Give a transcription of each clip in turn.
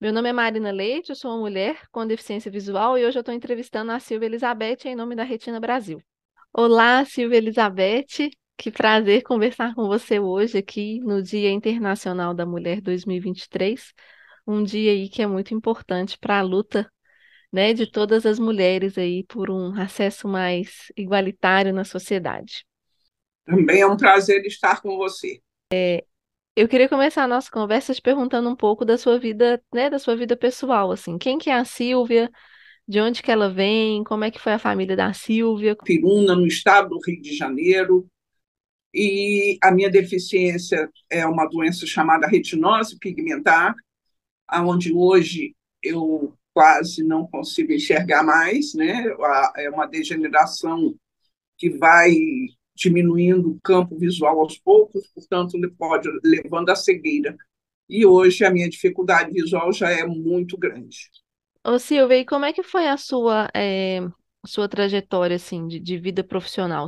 Meu nome é Marina Leite, eu sou uma mulher com deficiência visual e hoje eu estou entrevistando a Silvia Elizabeth em nome da Retina Brasil. Olá, Silvia Elizabeth, que prazer conversar com você hoje aqui no Dia Internacional da Mulher 2023, um dia aí que é muito importante para a luta, né, de todas as mulheres aí por um acesso mais igualitário na sociedade. Também é um prazer estar com você. Eu queria começar a nossa conversa te perguntando um pouco da sua vida, né, da sua vida pessoal, assim, quem que é a Silvia? De onde que ela vem? Como é que foi a família da Silvia? Piruna, no estado do Rio de Janeiro, e a minha deficiência é uma doença chamada retinose pigmentar, onde hoje eu quase não consigo enxergar mais, né? É uma degeneração que vai diminuindo o campo visual aos poucos, portanto, ele pode levando à cegueira. E hoje a minha dificuldade visual já é muito grande. Ô Silvia, e como é que foi a sua trajetória, assim, de vida profissional?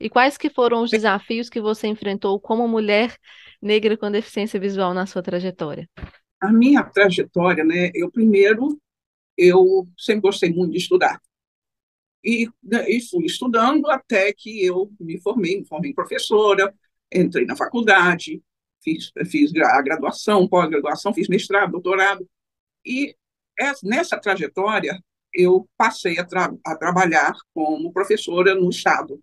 E quais que foram os desafios que você enfrentou como mulher negra com deficiência visual na sua trajetória? A minha trajetória, né? Eu sempre gostei muito de estudar. E fui estudando até que eu me formei professora, entrei na faculdade, fiz a graduação, pós-graduação, fiz mestrado, doutorado. E nessa trajetória, eu passei a trabalhar como professora no Estado.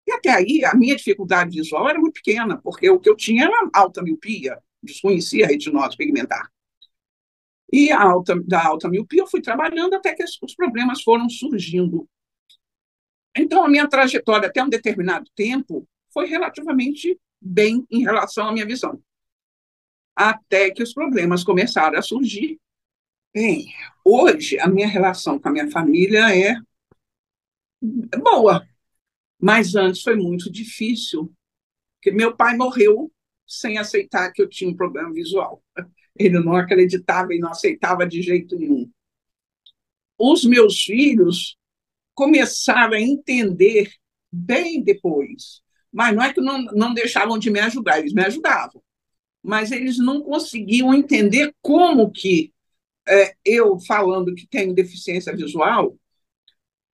E até aí, a minha dificuldade visual era muito pequena, porque o que eu tinha era alta miopia, desconhecia a retinose pigmentar. E da alta miopia, eu fui trabalhando até que os problemas foram surgindo. Então, a minha trajetória até um determinado tempo foi relativamente bem em relação à minha visão, até que os problemas começaram a surgir. Bem, hoje a minha relação com a minha família é boa, mas antes foi muito difícil, porque meu pai morreu sem aceitar que eu tinha um problema visual. Ele não acreditava e não aceitava de jeito nenhum. Os meus filhos começaram a entender bem depois. Mas não é que não deixavam de me ajudar, eles me ajudavam. Mas eles não conseguiam entender como que eu, falando que tenho deficiência visual,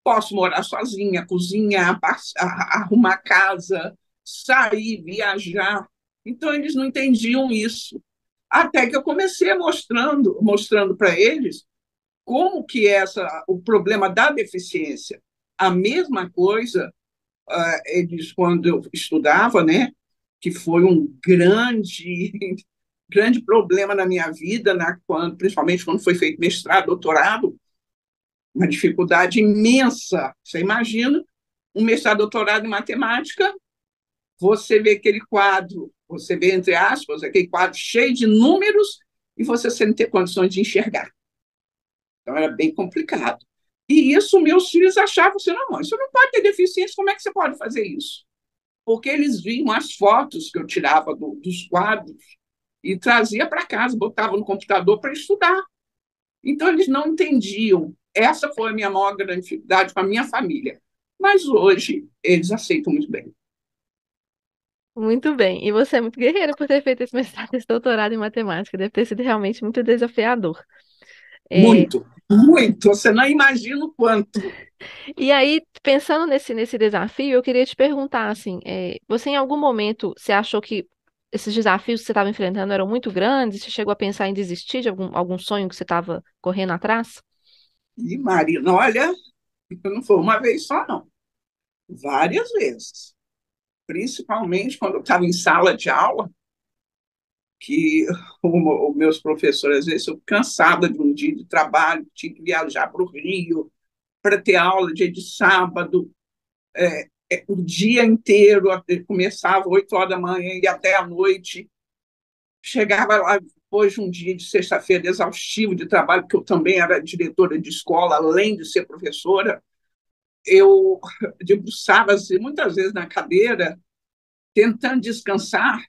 posso morar sozinha, cozinhar, arrumar casa, sair, viajar. Então, eles não entendiam isso. Até que eu comecei mostrando para eles como que o problema da deficiência, a mesma coisa, eles, quando eu estudava, né, que foi um grande problema na minha vida, principalmente quando foi feito mestrado, doutorado, uma dificuldade imensa. Você imagina um mestrado, doutorado em matemática, você vê aquele quadro, você vê, entre aspas, aquele quadro cheio de números e você sem ter condições de enxergar. Então, era bem complicado. E isso meus filhos achavam assim, não, mãe, você não pode ter deficiência, como é que você pode fazer isso? Porque eles viam as fotos que eu tirava dos quadros e trazia para casa, botava no computador para estudar. Então, eles não entendiam. Essa foi a minha maior grande dificuldade com a minha família. Mas hoje, eles aceitam muito bem. Muito bem. E você é muito guerreira por ter feito esse mestrado, esse doutorado em matemática. Deve ter sido realmente muito desafiador. É, Muito, muito. Você não imagina o quanto. e aí, pensando nesse desafio, eu queria te perguntar, assim, você em algum momento, você achou que esses desafios que você estava enfrentando eram muito grandes? Você chegou a pensar em desistir de algum sonho que você estava correndo atrás? E, Marina, olha, não foi uma vez só, não. Várias vezes. Principalmente quando eu estava em sala de aula, que os meus professores, às vezes, eu cansada de um dia de trabalho, tinha que viajar para o Rio para ter aula dia de sábado, o dia inteiro, começava 8 horas da manhã e até a noite. Chegava lá depois de um dia de sexta-feira exaustivo de trabalho, porque eu também era diretora de escola, além de ser professora, eu debruçava assim, muitas vezes na cadeira, tentando descansar,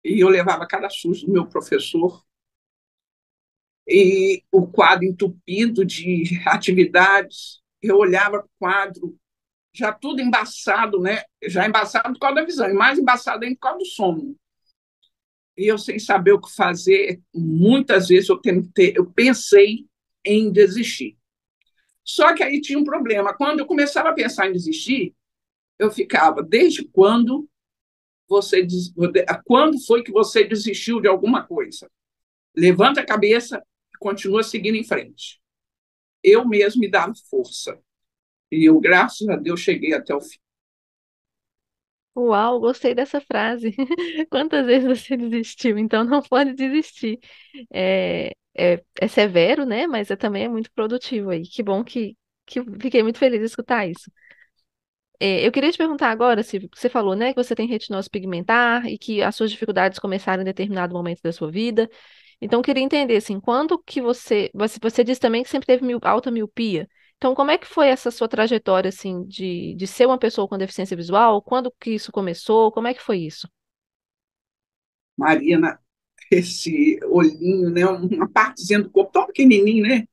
e eu levava cada susto do meu professor, e o quadro entupido de atividades, eu olhava para o quadro, já tudo embaçado, né? Já embaçado por causa da visão, e mais embaçado ainda por causa do sono. e eu sem saber o que fazer, muitas vezes eu pensei em desistir. Só que aí tinha um problema. Quando eu começava a pensar em desistir, eu ficava, desde quando quando foi que você desistiu de alguma coisa? Levanta a cabeça e continua seguindo em frente. Eu mesmo me dava força. E eu, graças a Deus, cheguei até o fim. Uau, gostei dessa frase. Quantas vezes você desistiu? Então não pode desistir. É severo, né? Mas também é muito produtivo aí. Que bom que eu fiquei muito feliz de escutar isso. Eu queria te perguntar agora, Silvio, que você falou, né, que você tem retinose pigmentar e que as suas dificuldades começaram em determinado momento da sua vida. Então, eu queria entender, assim, quando que você disse também que sempre teve alta miopia. Então, como é que foi essa sua trajetória, assim, de ser uma pessoa com deficiência visual? Quando que isso começou? Como é que foi isso? Marina, esse olhinho, né, uma partezinha do corpo tão pequenininho, né?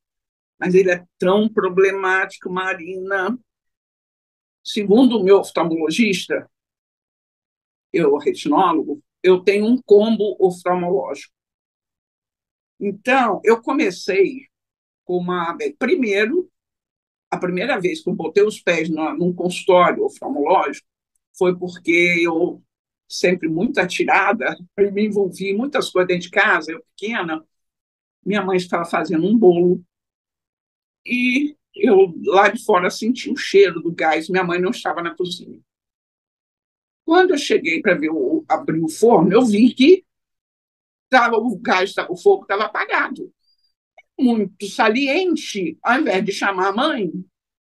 Mas ele é tão problemático, Marina. Segundo o meu oftalmologista, eu, retinólogo, eu tenho um combo oftalmológico. Então, eu comecei com uma. Primeiro, a primeira vez que eu botei os pés num consultório oftalmológico foi porque eu, sempre muito atirada, eu me envolvi em muitas coisas dentro de casa, eu pequena, minha mãe estava fazendo um bolo e eu lá de fora senti o cheiro do gás, minha mãe não estava na cozinha. Quando eu cheguei para ver abrir o forno, eu vi que o gás, o fogo estava apagado. Muito saliente, ao invés de chamar a mãe,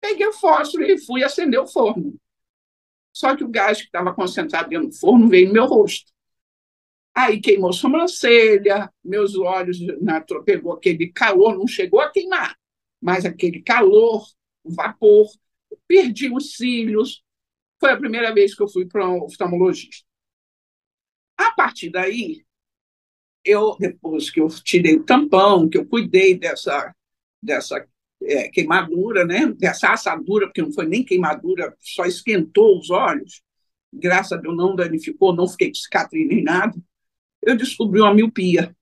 peguei o fósforo e fui acender o forno. Só que o gás que estava concentrado dentro do forno veio no meu rosto. Aí queimou a sobrancelha, meus olhos, pegou aquele calor, não chegou a queimar, mas aquele calor, o vapor, perdi os cílios. Foi a primeira vez que eu fui para um oftalmologista. A partir daí, depois que eu tirei o tampão, que eu cuidei dessa queimadura, né? Dessa assadura, porque não foi nem queimadura, só esquentou os olhos, graças a Deus não danificou, não fiquei com cicatriz nem nada, eu descobri uma miopia.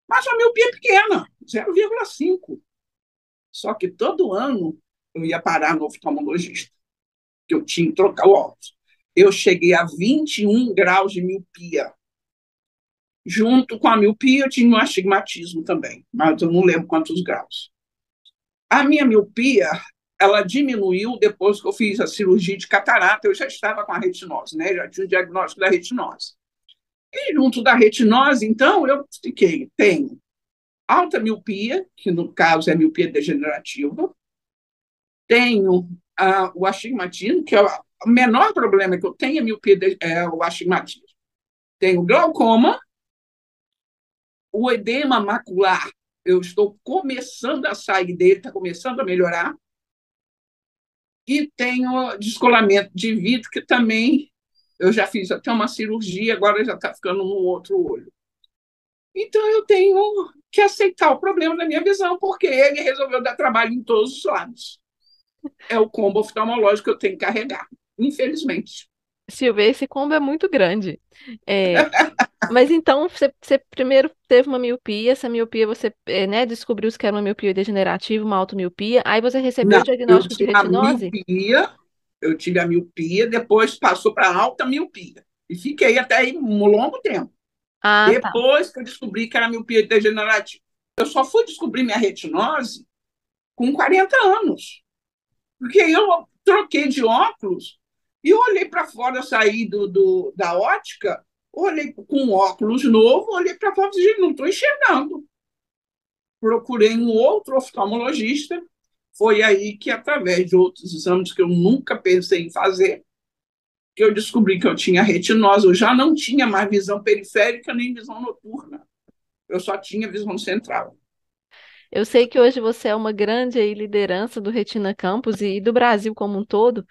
Mas uma miopia pequena, 0,5. Só que todo ano eu ia parar no oftalmologista, que eu tinha que trocar o óculos. Eu cheguei a 21 graus de miopia. Junto com a miopia, eu tinha um astigmatismo também, mas eu não lembro quantos graus. A minha miopia, ela diminuiu depois que eu fiz a cirurgia de catarata, eu já estava com a retinose, né? Já tinha o diagnóstico da retinose. E junto da retinose, então, tenho alta miopia, que no caso é miopia degenerativa, tenho o astigmatismo, que é o menor problema que eu tenho, é, miopia, é o astigmatismo. Tenho glaucoma, o edema macular, eu estou começando a sair dele, está começando a melhorar, e tenho descolamento de vidro, que também eu já fiz até uma cirurgia, agora já está ficando no outro olho. Então eu tenho que aceitar o problema da minha visão, porque ele resolveu dar trabalho em todos os lados. É o combo oftalmológico que eu tenho que carregar, infelizmente. Silvia, esse combo é muito grande. É, mas então, você primeiro teve uma miopia, essa miopia você, né, descobriu que era uma miopia degenerativa, uma automiopia, aí você recebeu o Não, diagnóstico de retinose? eu tive a miopia, depois passou para alta miopia. E fiquei até aí um longo tempo. Ah, tá. Depois que eu descobri que era miopia degenerativa. Eu só fui descobrir minha retinose com 40 anos. Porque eu troquei de óculos e olhei para fora, saí da ótica, olhei com um óculos novo, olhei para fora e disse, não estou enxergando. Procurei um outro oftalmologista, foi aí que, através de outros exames que eu nunca pensei em fazer, que eu descobri que eu tinha retinose, eu já não tinha mais visão periférica nem visão noturna, eu só tinha visão central. Eu sei que hoje você é uma grande aí liderança do Retina Campus e do Brasil como um todo.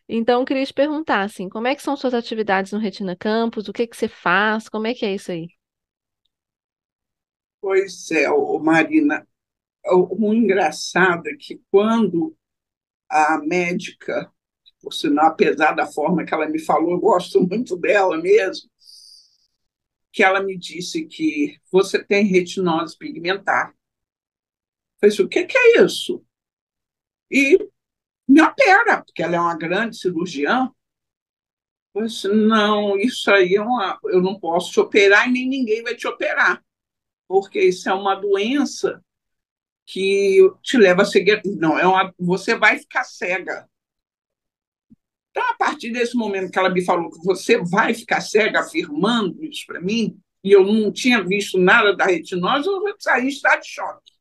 Então, eu queria te perguntar, assim, como é que são suas atividades no Retina Campus? O que que você faz? Como é que é isso aí? Pois é, Marina, o engraçado é que quando a médica, por sinal, apesar da forma que ela me falou, eu gosto muito dela mesmo, que ela me disse que você tem retinose pigmentar. Eu falei assim, o que é isso? E me opera, porque ela é uma grande cirurgiã. Eu falei assim, não, isso aí eu não posso te operar e nem ninguém vai te operar, porque isso é uma doença que te leva a cegueira. Não, você vai ficar cega. Então, a partir desse momento que ela me falou que você vai ficar cega, afirmando isso para mim, e eu não tinha visto nada da retinose, eu saí em estado de choque.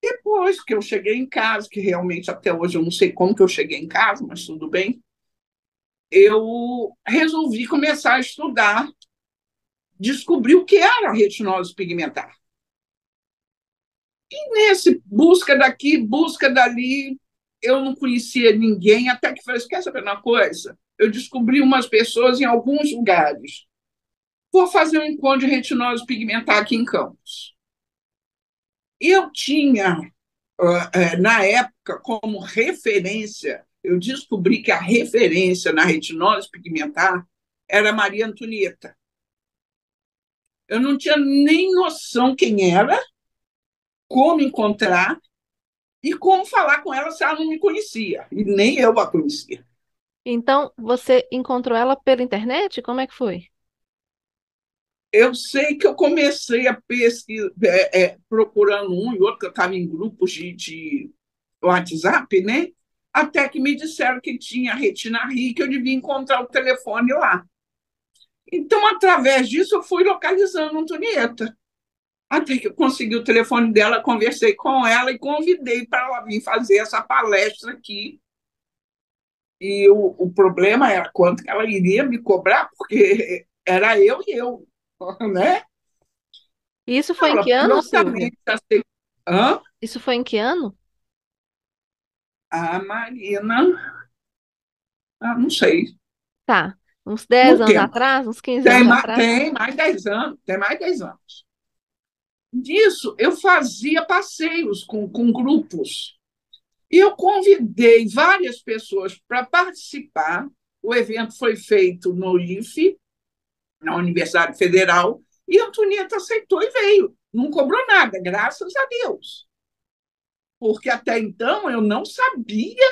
Depois que eu cheguei em casa, que realmente até hoje eu não sei como que eu cheguei em casa, mas tudo bem, eu resolvi começar a estudar, descobrir o que era a retinose pigmentar. E nesse busca daqui, busca dali, eu não conhecia ninguém, até que falei, quer saber uma coisa? Eu descobri umas pessoas em alguns lugares. Vou fazer um encontro de retinose pigmentar aqui em Campos. E eu tinha, na época, como referência, eu descobri que a referência na retinose pigmentar era Maria Antonieta. Eu não tinha nem noção quem era, como encontrar e como falar com ela se ela não me conhecia, e nem eu a conhecia. Então, você encontrou ela pela internet? Como é que foi? Eu sei que eu comecei a pesquisar, procurando um e outro, que eu estava em grupos de WhatsApp, né? Até que me disseram que tinha Retina Rio, que eu devia encontrar o telefone lá. Então, através disso, eu fui localizando a Antonieta. Até que eu consegui o telefone dela, conversei com ela e convidei para ela vir fazer essa palestra aqui. E o problema era quanto ela iria me cobrar, porque era eu, né? E isso foi em Ela que ano, Silvia? prontamente aceitou. Hã? Isso foi em que ano? A Marina, não sei, Tá, uns 10 no anos tempo. atrás, uns 15 anos atrás. Tem mais 10 anos, tem mais 10 anos. Disso, eu fazia passeios com grupos. E eu convidei várias pessoas para participar. O evento foi feito no IFE, na Universidade Federal, e a Antonieta aceitou e veio. Não cobrou nada, graças a Deus. Porque até então eu não sabia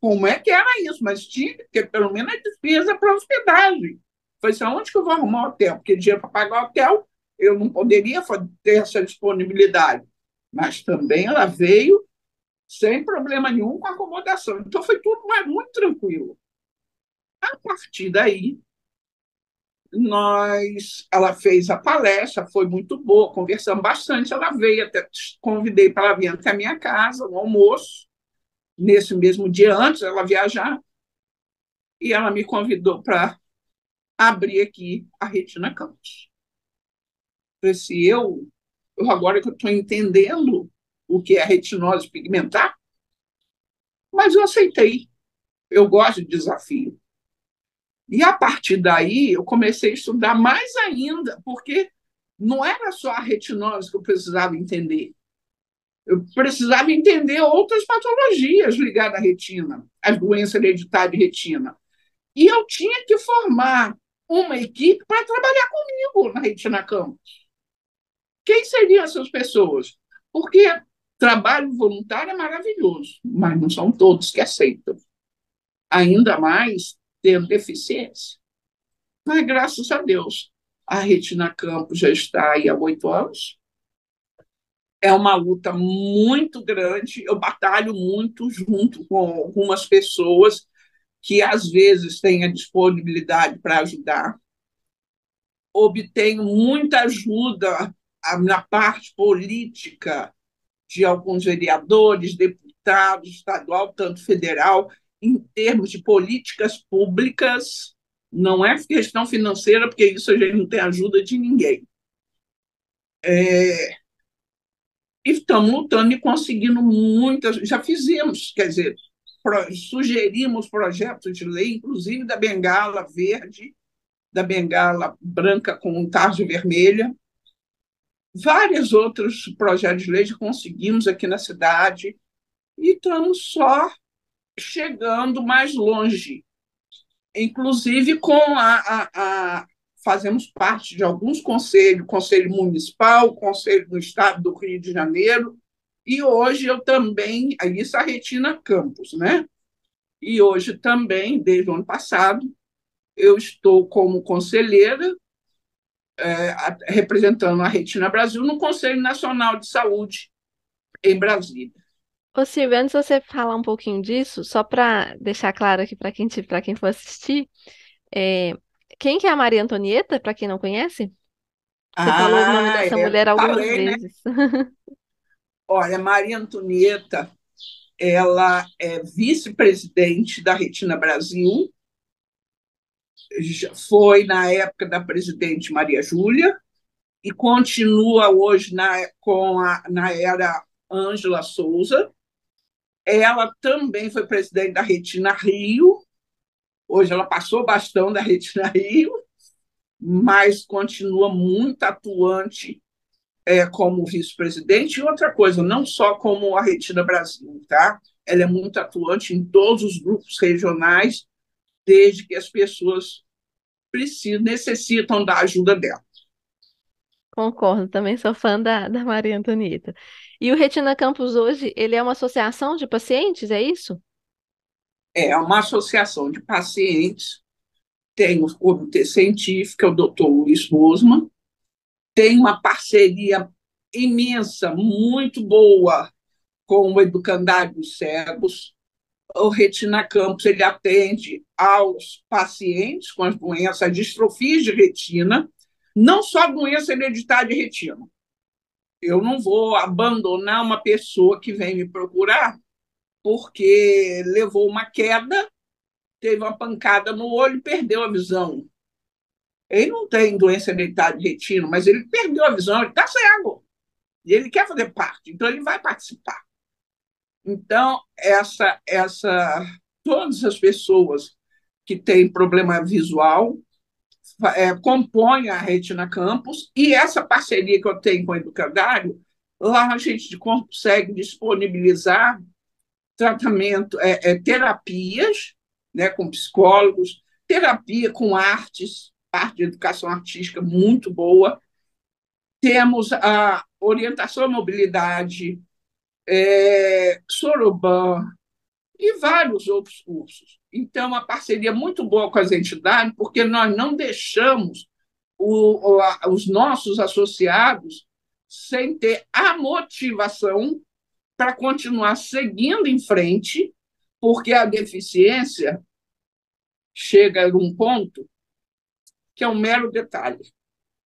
como é que era isso, mas tinha que ter pelo menos a despesa para hospedagem. Foi assim, onde que eu vou arrumar hotel? Porque dinheiro para pagar hotel eu não poderia ter essa disponibilidade. Mas também ela veio sem problema nenhum com a acomodação. Então foi tudo mais muito tranquilo. A partir daí, ela fez a palestra, foi muito boa, conversamos bastante. Ela veio, até convidei para ela vir até a minha casa, no almoço, nesse mesmo dia antes ela viajar, e ela me convidou para abrir aqui a Retina Campus. Se eu agora que eu estou entendendo o que é retinose pigmentar, mas eu aceitei. Eu gosto de desafio. E a partir daí eu comecei a estudar mais ainda, porque não era só a retinose que eu precisava entender. Eu precisava entender outras patologias ligadas à retina, as doenças hereditárias de retina. E eu tinha que formar uma equipe para trabalhar comigo na Retina Campus. Quem seriam essas pessoas? Porque trabalho voluntário é maravilhoso, mas não são todos que aceitam. Ainda mais tendo deficiência. Mas, graças a Deus, a Retina Campos já está aí há 8 anos. É uma luta muito grande. Eu batalho muito junto com algumas pessoas que, às vezes, têm a disponibilidade para ajudar. Obtenho muita ajuda na parte política de alguns vereadores, deputados, estadual, tanto federal, em termos de políticas públicas. Não é questão financeira, porque isso a gente não tem ajuda de ninguém. E estamos lutando e conseguindo muitas. Já fizemos, quer dizer, sugerimos projetos de lei, inclusive da bengala verde, da bengala branca com tarja vermelha. Vários outros projetos de lei já conseguimos aqui na cidade e estamos só chegando mais longe, inclusive com a fazemos parte de alguns conselhos, Conselho Municipal, Conselho do Estado do Rio de Janeiro, e hoje eu também, isso a Retina Campus, né? E hoje também, desde o ano passado, eu estou como conselheira, representando a Retina Brasil no Conselho Nacional de Saúde em Brasília. Ô, Silvia, antes de você falar um pouquinho disso, só para deixar claro aqui para quem for assistir, é, quem que é a Maria Antonieta, para quem não conhece? Você falou o nome dessa mulher algumas Falei, né? vezes. Olha, Maria Antonieta, ela é vice-presidente da Retina Brasil, foi na época da presidente Maria Júlia e continua hoje na era Ângela Souza. Ela também foi presidente da Retina Rio, hoje ela passou o bastão da Retina Rio, mas continua muito atuante como vice-presidente. E outra coisa, não só como a Retina Brasil, tá? Ela é muito atuante em todos os grupos regionais, desde que as pessoas necessitam da ajuda dela. Concordo, também sou fã da Maria Antonieta. E o Retina Campus hoje, ele é uma associação de pacientes, é isso? É uma associação de pacientes, tem o comitê científico, é o doutor Luiz Rosman, tem uma parceria imensa, muito boa com o Educandário dos Cegos. O Retina Campus ele atende aos pacientes com as doenças, distrofias de retina, não só doença hereditária de retina. Eu não vou abandonar uma pessoa que vem me procurar porque levou uma queda, teve uma pancada no olho e perdeu a visão. Ele não tem doença hereditária de retina, mas ele perdeu a visão, ele está cego. E ele quer fazer parte, então ele vai participar. Então, todas as pessoas que têm problema visual compõem a Retina Campus, e essa parceria que eu tenho com o Educandário, lá a gente consegue disponibilizar tratamento, terapias, né, com psicólogos, terapia com artes, parte de educação artística muito boa. Temos a orientação à mobilidade, Soroban e vários outros cursos. Então, uma parceria muito boa com as entidades, porque nós não deixamos os nossos associados sem ter a motivação para continuar seguindo em frente, porque a deficiência chega a um ponto que é um mero detalhe.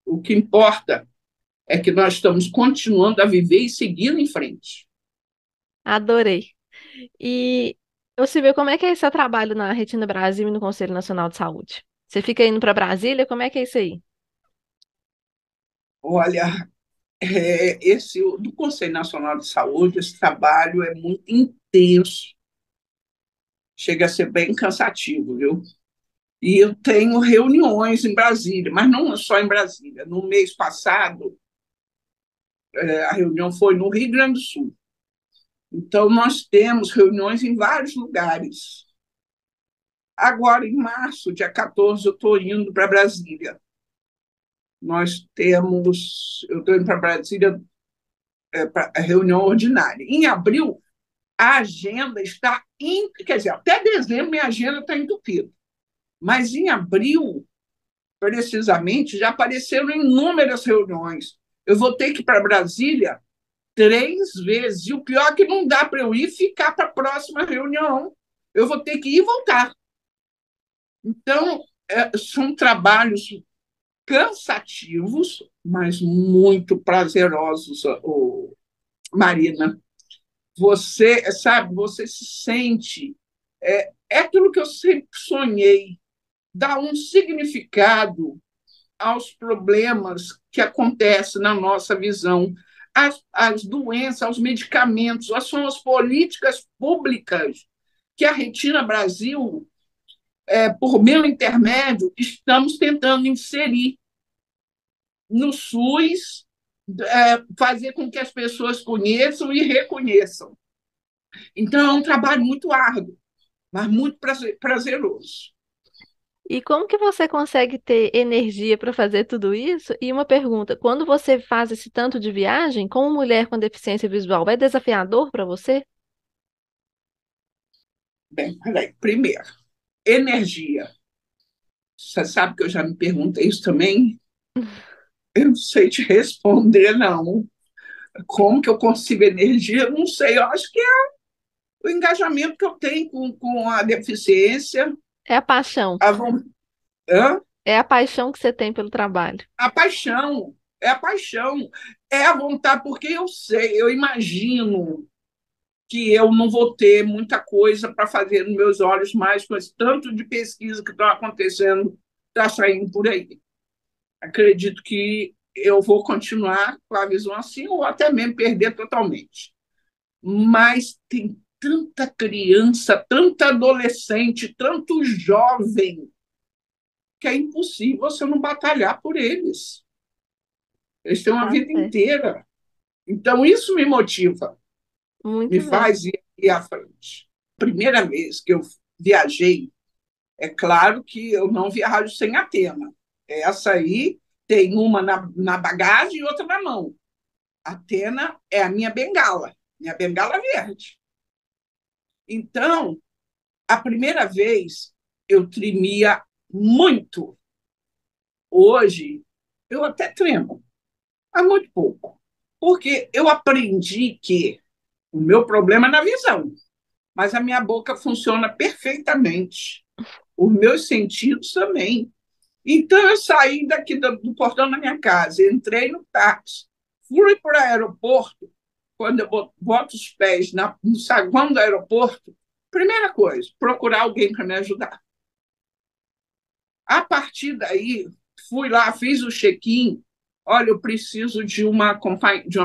O que importa é que nós estamos continuando a viver e seguindo em frente. Adorei. E você vê como é que é esse seu trabalho na Retina Brasil e no Conselho Nacional de Saúde? Você fica indo para Brasília? Como é que é isso aí? Olha, do Conselho Nacional de Saúde, esse trabalho é muito intenso, chega a ser bem cansativo, viu? E eu tenho reuniões em Brasília, mas não só em Brasília. No mês passado, a reunião foi no Rio Grande do Sul. Então, nós temos reuniões em vários lugares. Agora, em março, dia 14, eu estou indo para Brasília. Eu estou indo para Brasília para a reunião ordinária. Em abril, a agenda está, quer dizer, até dezembro minha agenda está entupida. Mas em abril, precisamente, já apareceram inúmeras reuniões. Eu vou ter que ir para Brasília 3 vezes, e o pior é que não dá para eu ir e ficar para a próxima reunião. Eu vou ter que ir e voltar. Então, são trabalhos cansativos, mas muito prazerosos, Marina. Você, sabe, você se sente. Aquilo que eu sempre sonhei, dar um significado aos problemas que acontecem na nossa visão, as doenças, aos medicamentos, são as políticas públicas que a Retina Brasil, por meu intermédio, estamos tentando inserir no SUS, fazer com que as pessoas conheçam e reconheçam. Então, é um trabalho muito árduo, mas muito prazeroso. E como que você consegue ter energia para fazer tudo isso? E uma pergunta, quando você faz esse tanto de viagem, como mulher com deficiência visual, é desafiador para você? Bem, peraí. Primeiro, energia. Você sabe que eu já me perguntei isso também? Eu não sei te responder, não. Como que eu consigo energia? Eu não sei. Eu acho que é o engajamento que eu tenho com a deficiência, É a paixão. a, von- hã? É a paixão que você tem pelo trabalho. A paixão. É a paixão. É a vontade, porque eu sei, eu imagino que eu não vou ter muita coisa para fazer nos meus olhos mais com esse tanto de pesquisa que está acontecendo, está saindo por aí. Acredito que eu vou continuar com a visão assim ou até mesmo perder totalmente. Mas tem tanta criança, tanta adolescente, tanto jovem, que é impossível você não batalhar por eles. Eles têm uma Tá vida certo. inteira. Então, isso me motiva, me Muito bem. faz ir à frente. Primeira vez que eu viajei, é claro que eu não viajo sem Atena. Essa aí tem uma na bagagem e outra na mão. Atena é a minha bengala verde. Então, a primeira vez eu tremia muito. Hoje, eu até tremo, há muito pouco. Porque eu aprendi que o meu problema é na visão, mas a minha boca funciona perfeitamente. Os meus sentidos também. Então, eu saí daqui do portão da minha casa, entrei no táxi, fui para o aeroporto. Quando eu boto os pés no saguão do aeroporto, primeira coisa, procurar alguém para me ajudar. A partir daí, fui lá, fiz o check-in. Olha, eu preciso de uma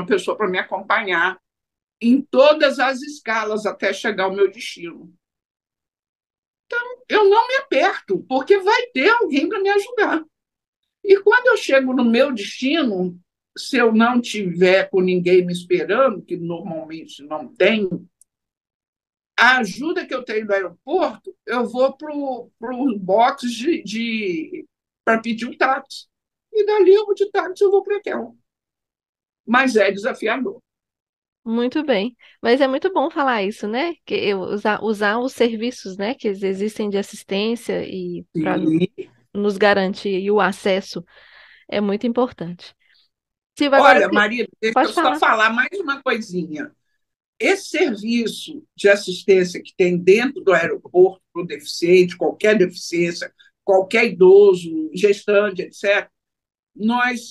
pessoa para me acompanhar em todas as escalas até chegar ao meu destino. Eu não me aperto, porque vai ter alguém para me ajudar. E quando eu chego no meu destino, se eu não tiver com ninguém me esperando, que normalmente não tem, a ajuda que eu tenho no aeroporto, eu vou para os boxes para pedir um táxi. E dali eu vou de táxi eu vou para o hotel. Mas é desafiador. Muito bem. Mas é muito bom falar isso, né? Que usar os serviços, né, que existem de assistência e para E, nos garantir o acesso é muito importante. Silvia, agora olha, Maria, deixa eu pode só falar. falar mais uma coisinha. Esse serviço de assistência que tem dentro do aeroporto para o deficiente, qualquer deficiência, qualquer idoso, gestante, etc., nós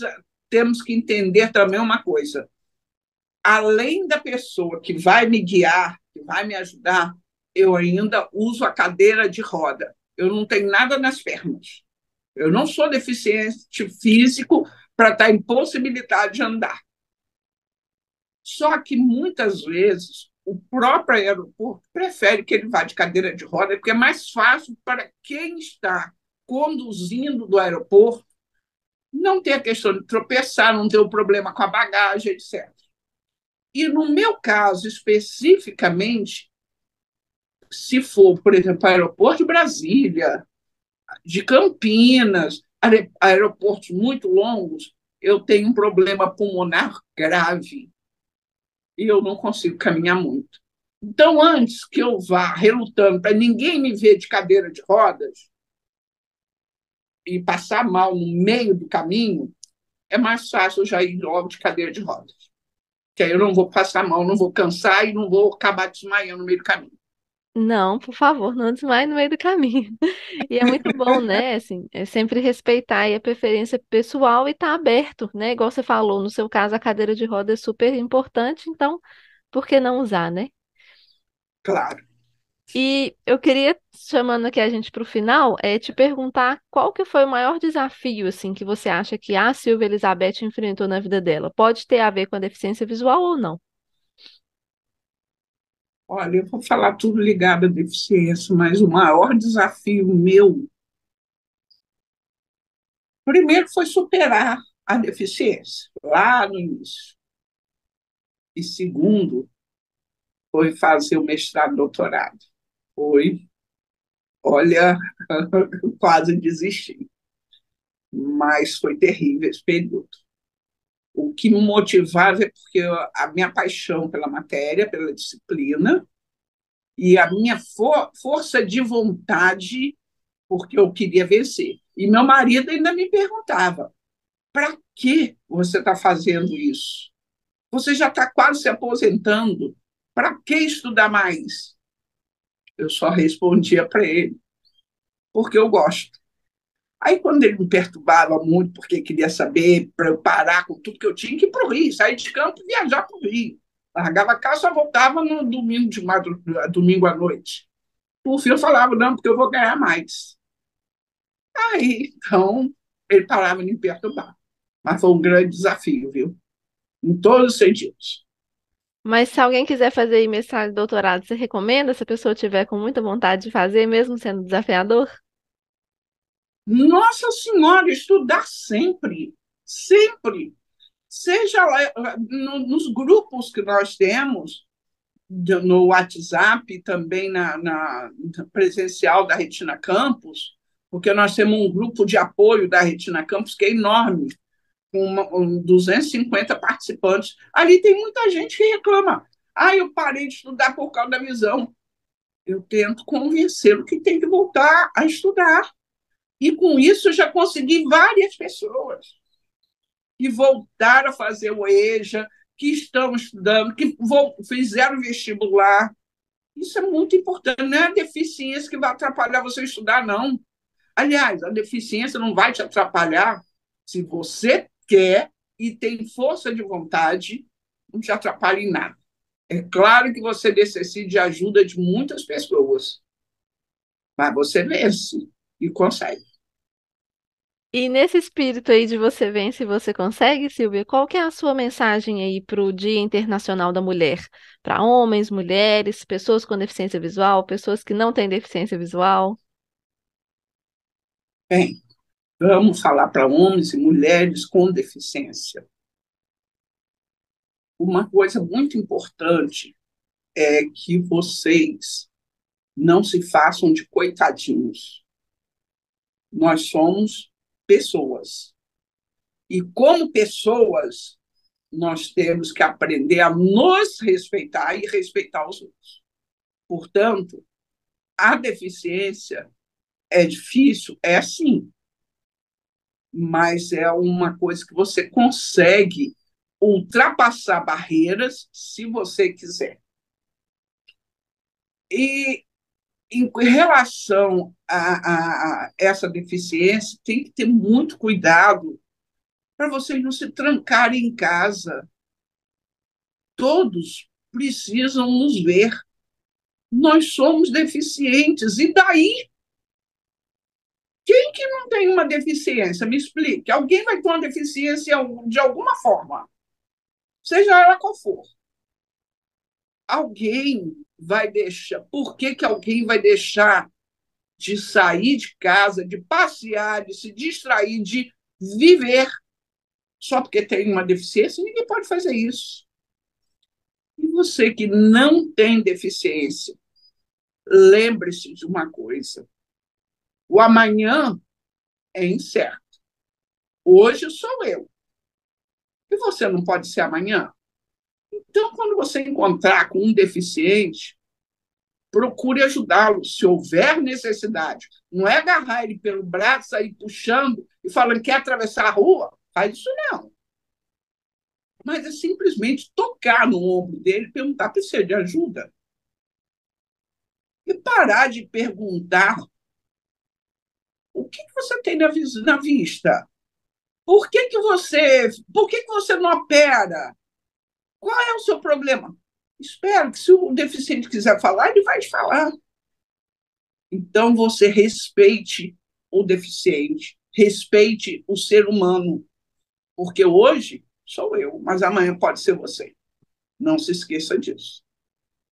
temos que entender também uma coisa. Além da pessoa que vai me guiar, que vai me ajudar, eu ainda uso a cadeira de roda. Eu não tenho nada nas pernas. Eu não sou deficiente físico para estar impossibilidade de andar. Só que muitas vezes o próprio aeroporto prefere que ele vá de cadeira de roda, porque é mais fácil para quem está conduzindo do aeroporto não ter a questão de tropeçar, não ter o problema com a bagagem, etc. E no meu caso, especificamente, se for, por exemplo, aeroporto de Brasília, de Campinas, aeroportos muito longos, eu tenho um problema pulmonar grave e eu não consigo caminhar muito. Então, antes que eu vá relutando para ninguém me ver de cadeira de rodas e passar mal no meio do caminho, é mais fácil eu já ir logo de cadeira de rodas. Que aí eu não vou passar mal, não vou cansar e não vou acabar desmaiando no meio do caminho. Não, por favor, não desmaie no meio do caminho. E é muito bom, né? Assim, é sempre respeitar aí a preferência pessoal e estar aberto, né? Igual você falou, no seu caso, a cadeira de roda é super importante, então, por que não usar, né? Claro. E eu queria, chamando aqui a gente para o final, te perguntar qual que foi o maior desafio, assim, que você acha que a Silvia Elizabeth enfrentou na vida dela? Pode ter a ver com a deficiência visual ou não? Olha, eu vou falar tudo ligado à deficiência, mas o maior desafio meu, primeiro, foi superar a deficiência, lá no início. E segundo, foi fazer o mestrado, doutorado. Foi. Olha, quase desisti, mas foi terrível esse período. O que me motivava é porque a minha paixão pela matéria, pela disciplina, e a minha força de vontade, porque eu queria vencer. E meu marido ainda me perguntava: para que você está fazendo isso? Você já está quase se aposentando. Para que estudar mais? Eu só respondia para ele: porque eu gosto. Aí, quando ele me perturbava muito, porque queria saber, para eu parar com tudo que eu tinha, que ir para o Rio, sair de campo e viajar para o Rio. Largava a casa, só voltava no domingo, domingo à noite. Por fim, eu falava: não, porque eu vou ganhar mais. Aí, então, ele parava de me perturbar. Mas foi um grande desafio, viu? Em todos os sentidos. Mas se alguém quiser fazer aí mestrado e doutorado, você recomenda se a pessoa tiver com muita vontade de fazer, mesmo sendo desafiador? Nossa Senhora, estudar sempre, sempre. Seja lá, nos grupos que nós temos, no WhatsApp, também na presencial da Retina Campus, porque nós temos um grupo de apoio da Retina Campus que é enorme, com 250 participantes. Ali tem muita gente que reclama: ah, eu parei de estudar por causa da visão. Eu tento convencê-lo que tem que voltar a estudar. E com isso eu já consegui várias pessoas que voltaram a fazer o EJA, que estão estudando, que fizeram vestibular. Isso é muito importante. Não é a deficiência que vai atrapalhar você estudar, não. Aliás, a deficiência não vai te atrapalhar se você quer e tem força de vontade, não te atrapalha em nada. É claro que você necessita de ajuda de muitas pessoas, mas você vence e consegue. E nesse espírito aí de você vence e você consegue, Silvia, qual que é a sua mensagem aí para o Dia Internacional da Mulher? Para homens, mulheres, pessoas com deficiência visual, pessoas que não têm deficiência visual? Bem, vamos falar para homens e mulheres com deficiência. Uma coisa muito importante é que vocês não se façam de coitadinhos. Nós somos pessoas. E como pessoas, nós temos que aprender a nos respeitar e respeitar os outros. Portanto, a deficiência é difícil, é sim, mas é uma coisa que você consegue ultrapassar barreiras se você quiser. E em relação a essa deficiência, tem que ter muito cuidado para vocês não se trancarem em casa. Todos precisam nos ver. Nós somos deficientes. E daí? Quem que não tem uma deficiência? Me explique. Alguém vai ter uma deficiência de alguma forma, seja ela qual for. Alguém vai deixar. Por que que alguém vai deixar de sair de casa, de passear, de se distrair, de viver só porque tem uma deficiência? Ninguém pode fazer isso. E você que não tem deficiência, lembre-se de uma coisa: o amanhã é incerto. Hoje sou eu. E você não pode ser amanhã? Então, quando você encontrar com um deficiente, procure ajudá-lo, se houver necessidade. Não é agarrar ele pelo braço, sair puxando e falando: quer atravessar a rua? Faz isso não. Mas é simplesmente tocar no ombro dele e perguntar: precisa de ajuda? E parar de perguntar: o que você tem na vista? Por que você não opera? Qual é o seu problema? Espero que, se o deficiente quiser falar, ele vai te falar. Então, você respeite o deficiente, respeite o ser humano, porque hoje sou eu, mas amanhã pode ser você. Não se esqueça disso.